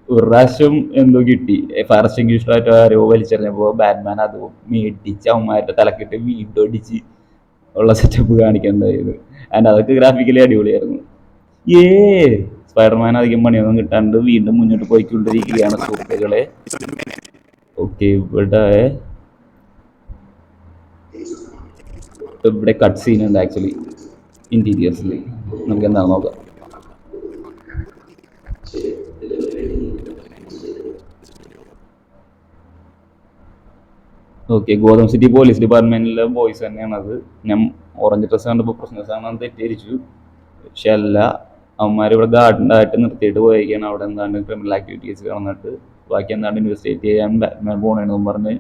ഒരു പ്രാവശ്യം എന്തോ കിട്ടി, ഫയർ എക്സ്റ്റിംഗ്വിഷറായിട്ട് ആരോ വലിച്ചെറിഞ്ഞപ്പോൾ ബാറ്റ്മാൻ അത് മേടിച്ച് അവന്മാരുടെ തലക്കിട്ട് വീണ്ടും അടിച്ച് ഉള്ള സെറ്റപ്പ് കാണിക്കേണ്ടത്. ആൻഡ് അതൊക്കെ ഗ്രാഫിക്കലി അടിപൊളിയായിരുന്നു. സ്പൈഡർമാൻ അധികം പണിയൊന്നും കിട്ടാണ്ട് വീണ്ടും മുന്നോട്ട് പോയിക്കൊണ്ടിരിക്കുകയാണ് സുഹൃത്തുക്കളെ. ഓക്കെ, ഇവിടെ കട്ട് സീൻ ഉണ്ട് ആക്ച്വലി ഇന്റീരിയേഴ്സിൽ. നമുക്ക് എന്താ നോക്കാം. ഓക്കെ, ഗോതം സിറ്റി പോലീസ് ഡിപ്പാർട്ട്മെന്റിലെ ബോയ്സ് തന്നെയാണ് അത്. ഞാൻ ഓറഞ്ച് ഡ്രസ്സ് കണ്ടപ്പോൾ പ്രശ്നസാണെന്ന് തെറ്റിദ്ധരിച്ചു, പക്ഷെ അല്ല. അവന്മാർ ഇവിടെ ഗാർഡനായിട്ട് നിർത്തിയിട്ട് പോയിരിക്കുകയാണ്. അവിടെ എന്താണ് ക്രിമിനൽ ആക്ടിവിറ്റീസ് കാണുന്നിട്ട് ബാക്കി എന്താണ് ഇൻവെസ്റ്റിഗേറ്റ് ചെയ്യാൻ ബാറ്റ്മാൻ പോകണമെന്ന് പറഞ്ഞ്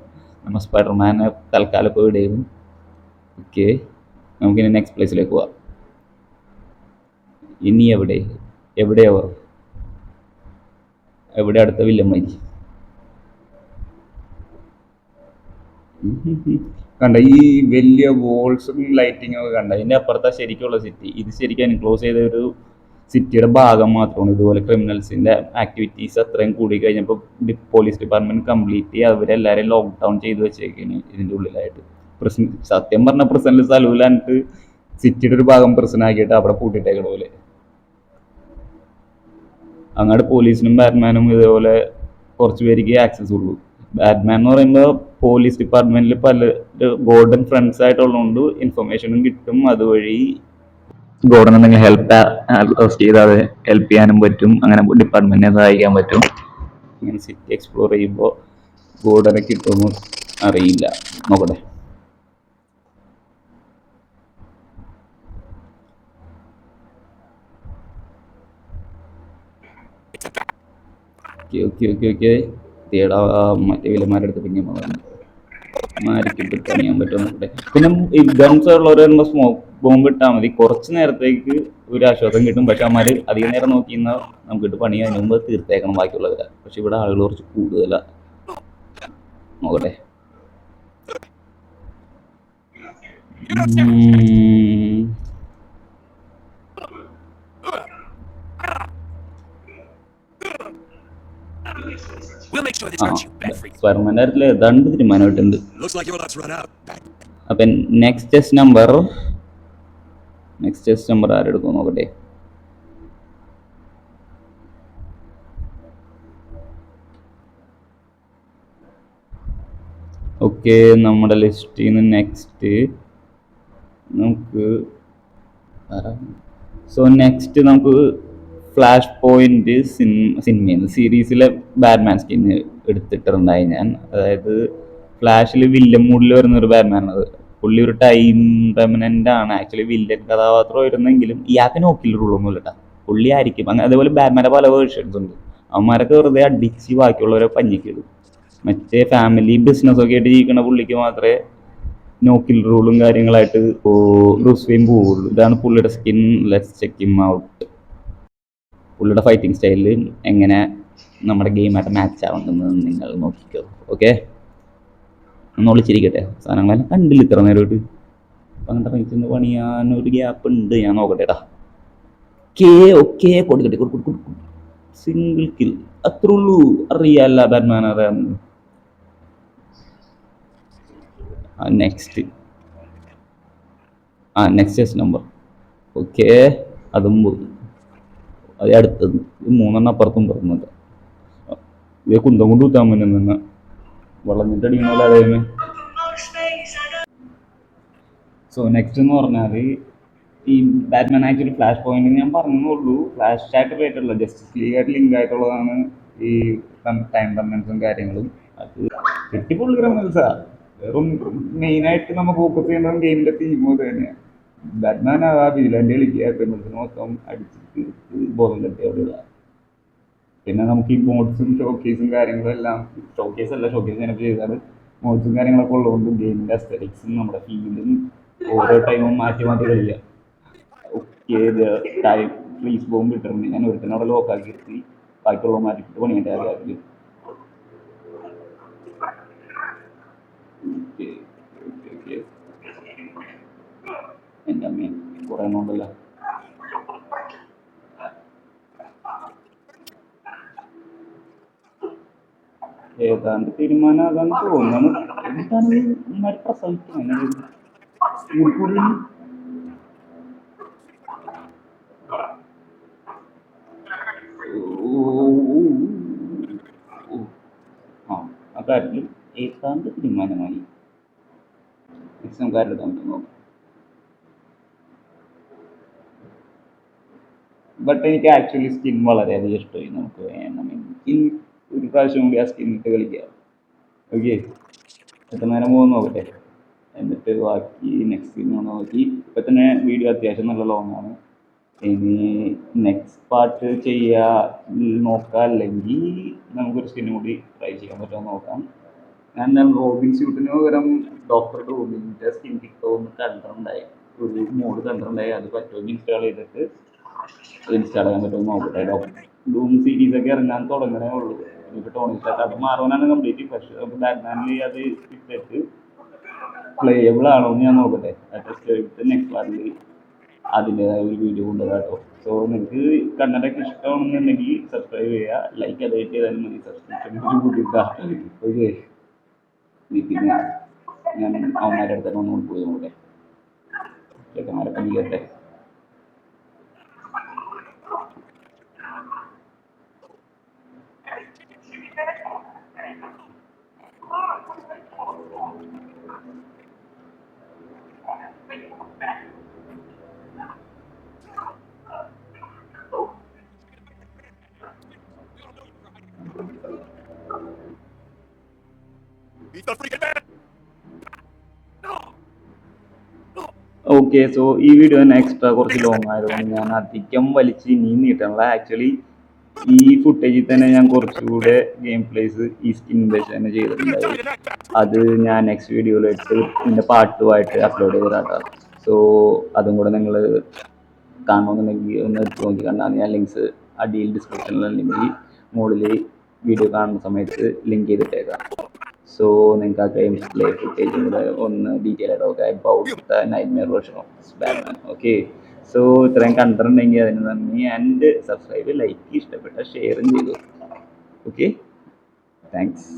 നമ്മൾ സ്പൈഡർമാനെ തൽക്കാലം ഇപ്പോൾ ഇവിടെയായിരുന്നു. ഓക്കെ, നമുക്കിനി നെക്സ്റ്റ് പ്ലേസിലേക്ക് പോവാം. ഇനി എവിടെയാവർ എവിടെ അടുത്ത വില്ലന്മാരി കണ്ട? ഈ വലിയ വോൾസും ലൈറ്റിങ്ങും ഒക്കെ കണ്ട? ഇതിൻ്റെ അപ്പുറത്താ ശരിക്കുള്ള സിറ്റി. ഇത് ശരിക്കും എൻക്ലോസ് ചെയ്ത ഒരു സിറ്റിയുടെ ഭാഗം മാത്രമാണ്. ഇതുപോലെ ക്രിമിനൽസിൻ്റെ ആക്ടിവിറ്റീസ് അത്രയും കൂടി കഴിഞ്ഞപ്പോൾ പോലീസ് ഡിപ്പാർട്ട്മെൻറ്റ് കംപ്ലീറ്റ് അവരെല്ലാവരെയും ലോക്ക് ഡൗൺ ചെയ്ത് വെച്ചേക്കാണ് ഇതിൻ്റെ ഉള്ളിലായിട്ട്. സത്യം പറഞ്ഞ പ്രസന്റിൽ സ്ഥലമില്ലാണ്ട് സിറ്റിയുടെ ഒരു ഭാഗം പ്രസനാക്കിയിട്ട് അവിടെ പൂട്ടിയിട്ടേക്കണ പോലെ. അങ്ങോട്ട് പോലീസിനും ബാറ്റ്മാനും ഇതേപോലെ കുറച്ച് പേർക്ക് ആക്സസ് ഉള്ളൂ. ബാറ്റ്മാൻ എന്ന് പറയുമ്പോൾ പോലീസ് ഡിപ്പാർട്ട്മെന്റിൽ പല ഗോർഡൻ ഫ്രണ്ട്സ് ആയിട്ടുള്ളതുകൊണ്ട് ഇൻഫർമേഷനും കിട്ടും. അതുവഴി ഗോർഡൻ എന്തെങ്കിലും ഹെൽപ്പ് ചെയ്താൽ ഹെൽപ്പ് ചെയ്യാനും പറ്റും. അങ്ങനെ ഡിപ്പാർട്ട്മെന്റിനെ സഹായിക്കാൻ പറ്റും. ഇങ്ങനെ സിറ്റി എക്സ്പ്ലോർ ചെയ്യുമ്പോൾ ഗോർഡനെ കിട്ടുമെന്ന് അറിയില്ല, നോക്കട്ടെ. ഓക്കെ തേടാ മറ്റേ വിലമാരുടെ അടുത്ത് പിന്നെ മാരിക്കിട്ട് പണിയാൻ പറ്റുമെന്നൊക്കെ. പിന്നെ ഈ ഗൺസ് ഉള്ളവർ വരുമ്പോൾ സ്മോക്ക് ബോംബ് ഇട്ടാൽ മതി, കുറച്ച് നേരത്തേക്ക് ഒരു ആശ്വാസം കിട്ടും. പക്ഷെ അമ്മമാർ അധികം നേരം നോക്കിയിരുന്നാൽ നമുക്കിട്ട് പണി അതിന് മുമ്പ് തീർത്തേക്കണം ബാക്കിയുള്ളവരെ. പക്ഷെ ഇവിടെ ആളുകൾ കുറച്ച് കൂടുതലാണ്, നോക്കട്ടെ. സ്പൈഡർമാൻ്റെ കാര്യത്തിൽ ഏതാണ്ട് തീരുമാനമായിട്ടുണ്ട്. അപ്പം next chess number next chess number ആരെടുക്കും നോക്കട്ടെ. ഓക്കെ, നമ്മുടെ ലിസ്റ്റിൽ നിന്ന് നെക്സ്റ്റ് നമുക്ക് നെക്സ്റ്റ് നമുക്ക് ഫ്ലാഷ് പോയിന്റ് സിനിമയിൽ സീരീസിലെ ബാറ്റ്മാൻ സ്കിന്ന് എടുത്തിട്ടുണ്ടായി ഞാൻ. അതായത് ഫ്ലാഷിൽ വില്ലൻ മൂഡിൽ വരുന്ന ഒരു ബാറ്റ്മാൻ അത്. പുള്ളി ഒരു ടൈം പെർമനന്റ് ആണ്, ആക്ച്വലി വില്ലൻ കഥാപാത്രം വരുന്നെങ്കിലും ഇയാൾക്ക് നോക്കില്ല റൂളൊന്നും ഇല്ല. പുള്ളി ആയിരിക്കും അങ്ങനെ. അതേപോലെ ബാറ്റ്മാൻ്റെ പല വേർഷൻസ് ഉണ്ട്. അവന്മാരൊക്കെ വെറുതെ അടിച്ച് ബാക്കിയുള്ളവരെ പഞ്ഞിക്കിടും. മറ്റേ ഫാമിലി ബിസിനസ്സൊക്കെ ആയിട്ട് ജീവിക്കുന്ന പുള്ളിക്ക് മാത്രമേ നോക്കിൽ റൂളും കാര്യങ്ങളായിട്ട് ബ്രൂസ് വെയിൻ പോവുള്ളൂ. ഇതാണ് പുള്ളിയുടെ skin. Let's check him out. പുള്ളിയുടെ ഫൈറ്റിംഗ് സ്റ്റൈലിൽ എങ്ങനെ നമ്മുടെ ഗെയിമായിട്ട് മാച്ച് ആവുണ്ടെന്ന് നിങ്ങൾ നോക്കിക്കോ. ഓക്കെ, ഒന്ന് ഒളിച്ചിരിക്കട്ടെ. സാധനങ്ങളെല്ലാം കണ്ടില്ല ഇത്ര നേരമായിട്ട്. അപ്പം അങ്ങനത്തെ പൈസ പണിയാനൊരു ഗ്യാപ്പ് ഉണ്ട്, ഞാൻ നോക്കട്ടെടാ. ഓക്കെ കൊടുക്കട്ടെ. സിംഗിൾ കിൽ അത്രേ ഉള്ളൂ. അറിയാല്ല ബാറ്റ്മാൻ അറിയാമെന്ന്. Next chess number. ഓക്കെ, അതും പോയി. അത് അടുത്തത് 3 അപ്പുറത്തും പറഞ്ഞില്ല. ഇതേ കുന്തം കൊണ്ട് കുത്താൻ പറ്റും തന്നെ. വളഞ്ഞിട്ട് അടിക്കണമല്ലോ അതേമേ. നെക്സ്റ്റ് എന്ന് പറഞ്ഞാൽ ഈ ബാറ്റ്മാൻ ആക്ച്വലി ഫ്ലാഷ് പോയിന്റ് ഞാൻ പറഞ്ഞുള്ളൂ. ഫ്ലാഷ് ആയിട്ട് റിലേറ്റഡല്ല, ജസ്റ്റിസ് ലീഗായിട്ട് ലിങ്ക് ആയിട്ടുള്ളതാണ് ഈ ടൈം പെർമനൻസും കാര്യങ്ങളും. അത് കിട്ടിപ്പുള്ളി ക്രിമിനൽസാ. വെറും മെയിനായിട്ട് നമ്മൾ ഫോക്കസ് ചെയ്യുന്നത് ഗെയിമിൻ്റെ തീം അത് തന്നെയാണ്. ബാറ്റ്മാൻ ആ വില്ലൻ്റെ കളിക്കുക, ക്രിമിനൽസിന് മൊത്തം അടിച്ചിട്ട് ബോധം കെട്ടിയവിടെയുള്ള. പിന്നെ നമുക്ക് ഈ മോഡ്സും ഷോക്കേസും കാര്യങ്ങളും എല്ലാം, ഷോക്കേസ് ഞാനിപ്പോൾ ചെയ്താൽ മോഡ്സും കാര്യങ്ങളൊക്കെ ഉള്ളതുകൊണ്ട് ഗെയിമിൻ്റെ അസ്തെറ്റിക്സും നമ്മുടെ ഫീലും ഓരോ ടൈമും മാറ്റി കളിക്കുക. ഓക്കെ, ടൈം ഫ്രീസ് ബോംബ് ഇട്ടിട്ടുണ്ട്. ഞാൻ ഒരുത്തനവിടെ ലോക്കാക്കി നിർത്തി, ബാക്കിയുള്ള മാറ്റിട്ട് പണിയേണ്ട കാര്യത്തിൽ. എൻ്റെ അമ്മ കുറേ എണ്ണമുണ്ടല്ലോ. ഏതാണ്ട് തീരുമാനമാകാൻ തോന്നുന്നു. എന്താണ് ഇമാര് പ്രസവിക്കുന്നത്? ആ കാര്യത്തിൽ ഏതാണ്ട് തീരുമാനമായി. എക്സാംകാരുടെ നോക്കാം. ബട്ട് എനിക്ക് ആക്ച്വലി സ്കിൻ വളരെയധികം ഇഷ്ടമായി. നമുക്ക് വേണമെങ്കിൽ ഒരു പ്രാവശ്യം കൂടി ആ സ്കിൻ ഇട്ട് കളിക്കാം. ഓക്കെ, എത്ര നേരം പോകുന്നു നോക്കട്ടെ. എന്നിട്ട് ബാക്കി നെക്സ്റ്റ് സ്കിൻ നോക്കി. ഇപ്പം തന്നെ വീഡിയോ അത്യാവശ്യം നല്ല ലോങ് ആണ്. ഇനി നെക്സ്റ്റ് പാർട്ട് നോക്കാം, അല്ലെങ്കിൽ നമുക്കൊരു സ്കിന്നും കൂടി ട്രൈ ചെയ്യാൻ പറ്റുമോ നോക്കാം. ഞാൻ റോബിൻ സ്യൂട്ടിന് പകരം ഡോക്ടർ റോബിൻ്റെ സ്കിൻ കിട്ടുമെന്ന് കണ്ടിട്ടുണ്ടായി, ഒരു മോഡ് കണ്ടിട്ടുണ്ടായി. അത് പറ്റുമെങ്കിൽ ഇൻസ്റ്റാൾ ചെയ്തിട്ട് ഇൻസ്റ്റാൾ ചെയ്യാൻ പറ്റുമെന്ന് നോക്കട്ടെ. ഡൂം സീരീസൊക്കെ ഇറങ്ങാൻ തുടങ്ങണേ ഉള്ളൂ. ഇപ്പോൾ ടോണി സ്റ്റാർക്ക് അത് മാറുവാനാണ് കംപ്ലീറ്റ്. പക്ഷേ നമുക്ക് ബാറ്റ്മാനിൽ അത് ഇട്ടിട്ട് പ്ലേയബിൾ ആണോ എന്ന് ഞാൻ നോക്കട്ടെ. ടെസ്റ്റ് ചെയ്തിട്ട് നെക്സ്റ്റ് പാർട്ടിൽ അതിൻ്റെതായ ഒരു വീഡിയോ കൊണ്ടുവരാം കേട്ടോ. നിങ്ങൾക്ക് കണ്ടൻ്റൊക്കെ ഇഷ്ടമാണെന്നുണ്ടെങ്കിൽ സബ്സ്ക്രൈബ് ചെയ്യുക, ലൈക്ക് അത് ചെയ്താലും മതി. സബ്സ്ക്രിപ്ഷൻ കൂട്ടിയിട്ടാ. ഓക്കെ, പിന്നെ ഞാൻ അവന്മാരുടെ അടുത്ത് തന്നെ ഒന്നുകൂടി പോയി നോക്കട്ടെ. ചേട്ടന്മാരൊക്കെ ഇല്ലട്ടെ. ഓക്കെ, ഈ വീഡിയോ തന്നെ എക്സ്ട്രാ കുറച്ച് ലോങ് ആയതുകൊണ്ട് ഞാൻ അധികം വലിച്ച് ഇനിയും നീട്ടണില്ല. ആക്ച്വലി ഈ ഫുട്ടേജിൽ തന്നെ ഞാൻ കുറച്ചുകൂടെ ഗെയിം പ്ലേസ് ഈ സ്കിൻ ബേസ് തന്നെ ചെയ്തിട്ടുണ്ടായി. അത് ഞാൻ നെക്സ്റ്റ് വീഡിയോയിലിട്ട് ഇതിൻ്റെ പാട്ടുമായിട്ട് അപ്ലോഡ് ചെയ്തിട്ടാണ്. അതും കൂടെ നിങ്ങൾ കാണണമെന്നുണ്ടെങ്കിൽ ഒന്ന് എടുത്ത് നോക്കി കണ്ടാൽ ഞാൻ ലിങ്ക്സ് അടിയിൽ ഡിസ്ക്രിപ്ഷനിൽ അല്ലെങ്കിൽ മുകളിൽ വീഡിയോ കാണുന്ന സമയത്ത് ലിങ്ക് ചെയ്തിട്ടേക്കാം. നിങ്ങൾക്ക് ആ ഗെയിം പ്ലേ ഫുട്ടേജും കൂടെ ഒന്ന് ഡീറ്റെയിൽ ആയിട്ട് നോക്കാം about the nightmare version of Batman. Okay, ഇത്രയും കണ്ടിട്ടുണ്ടെങ്കിൽ അതിന് നന്ദി. ആൻഡ് സബ്സ്ക്രൈബ്, ലൈക്ക്, ഇഷ്ടപ്പെട്ട ഷെയറും ചെയ്തു. Okay, thanks.